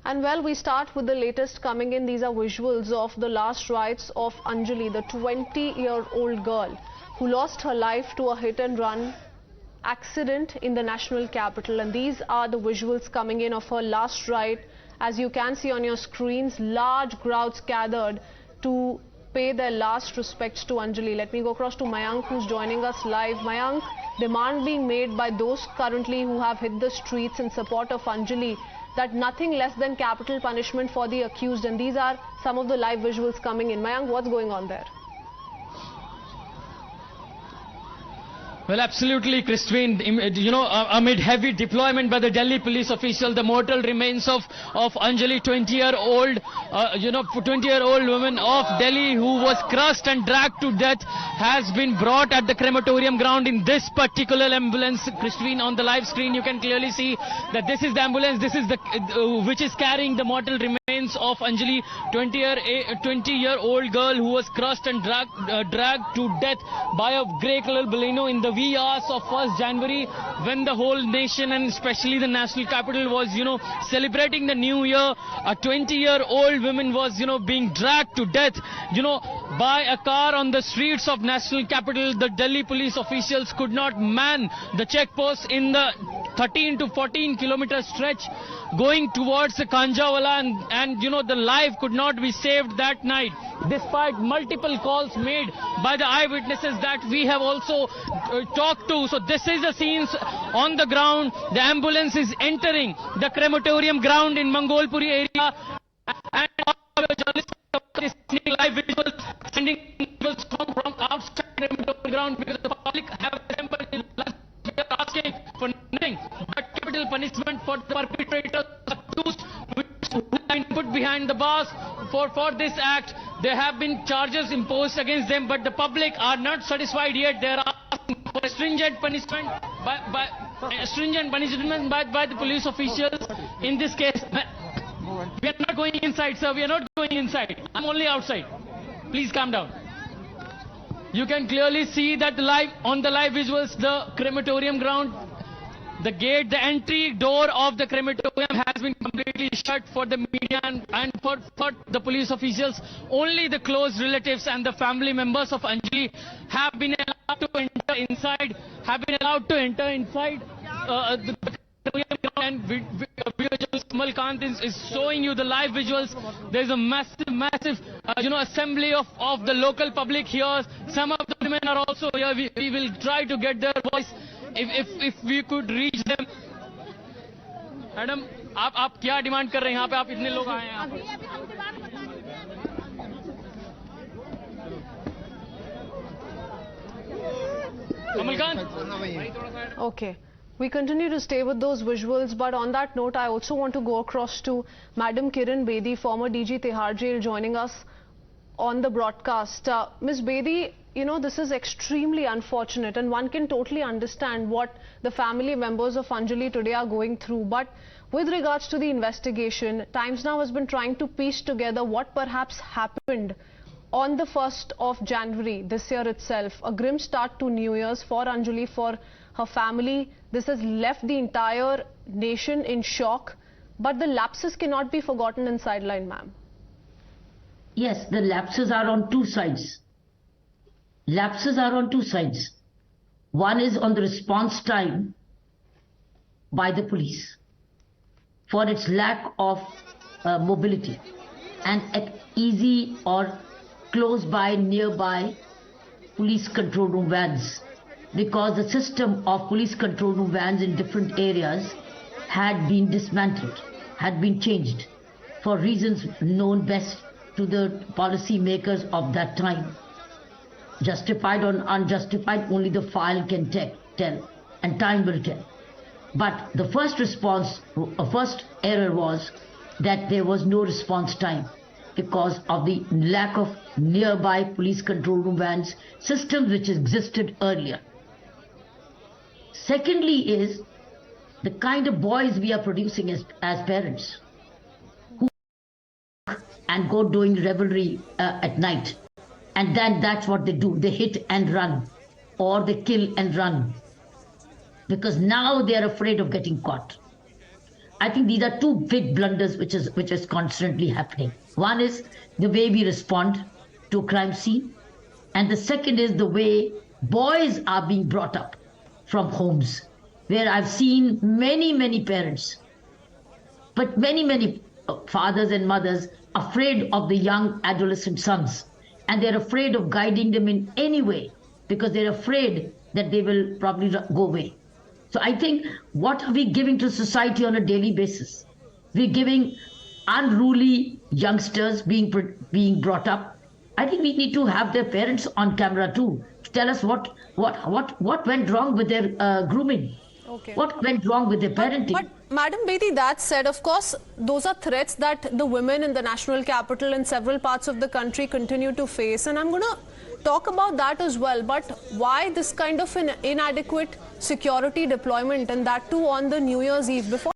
And well, we start with the latest coming in. These are visuals of the last rites of Anjali, the 20-year-old girl who lost her life to a hit-and-run accident in the national capital. And these are the visuals coming in of her last rite. As you can see on your screens, large crowds gathered to pay their last respects to Anjali. Let me go across to Mayank, who's joining us live. Mayank, demand being made by those currently who have hit the streets in support of Anjali that nothing less than capital punishment for the accused. And these are some of the live visuals coming in. Mayank, what's going on there? Well, absolutely, Kritsween. Amid heavy deployment by the Delhi police official, the mortal remains of Anjali, 20-year-old, 20-year-old woman of Delhi who was crushed and dragged to death, has been brought at the crematorium ground in this particular ambulance. Kritsween, on the live screen, you can clearly see that this is the ambulance. This is the which is carrying the mortal remains of Anjali, 20-year-old girl who was crushed and dragged to death by a grey color Baleno in the wee hours of 1st January, when the whole nation and especially the national capital was, celebrating the new year. A 20-year-old woman was, being dragged to death, by a car on the streets of national capital. The Delhi police officials could not man the checkpost in the 13 to 14 kilometer stretch going towards the Kanjawala, and the life could not be saved that night, despite multiple calls made by the eyewitnesses that we have also talked to. So this is the scenes on the ground. The ambulance is entering the crematorium ground in Mangolpuri area, and all the journalists are seeing live visuals, sending visuals from outside the crematorium ground, because the public have assembled in last year asking for nothing but capital punishment for the perpetrators accused, who have been put behind the bars for this act. There have been charges imposed against them, but the public are not satisfied yet. They are asking for stringent punishment by the police officials in this case. We are not going inside, sir. We are not going inside. I'm only outside. Please calm down. You can clearly see that on the live visuals, the crematorium ground, the gate, the entry door of the crematorium has been completely shut for the media and for the police officials. Only the close relatives and the family members of Anjali have been allowed to enter inside. The and video journalist Kamal Kant is showing you the live visuals. There's a massive assembly of the local public here. Some of the women are also here. We will try to get their voice if we could reach them. Madam, आप क्या demand कर रहे हैं यहाँ पे? आप इतने लोग आए हैं यहाँ पर. Kamal Kant. Okay. We continue to stay with those visuals, but on that note, I also want to go across to Madam Kiran Bedi, former DG Tihar Jail, joining us on the broadcast. Ms. Bedi, this is extremely unfortunate, and one can totally understand what the family members of Anjali today are going through. But with regards to the investigation, Times Now has been trying to piece together what perhaps happened on the 1st of January this year itself. A grim start to New Year's for Anjali, for her family. This has left the entire nation in shock, but the lapses cannot be forgotten and sidelined, ma'am. Yes, the lapses are on two sides. One is on the response time by the police for its lack of mobility and at easy or close by, nearby police control room vans, because the system of police control room vans in different areas had been dismantled, had been changed for reasons known best to the policy makers of that time. Justified or unjustified, only the file can tell, and time will tell. But the first error was that there was no response time because of the lack of nearby police control room vans, systems which existed earlier. Secondly is the kind of boys we are producing as parents, who and go doing revelry at night, and then that's what they do. They hit and run, or they kill and run, because now they are afraid of getting caught. I think these are two big blunders which is constantly happening. One is the way we respond to a crime scene, and the second is the way boys are being brought up from homes, where I've seen many parents, but many fathers and mothers afraid of the young adolescent sons, and they're afraid of guiding them in any way because they're afraid that they will probably go away. So I think, what are we giving to society on a daily basis? We're giving unruly youngsters being brought up. I think we need to have their parents on camera too, to tell us what went wrong with their grooming. Okay. What went wrong with their parenting? But Madam Bedi, that said, of course, those are threats that the women in the national capital and several parts of the country continue to face. And I'm going to talk about that as well. But why this kind of an inadequate security deployment, and that too on the New Year's Eve? Before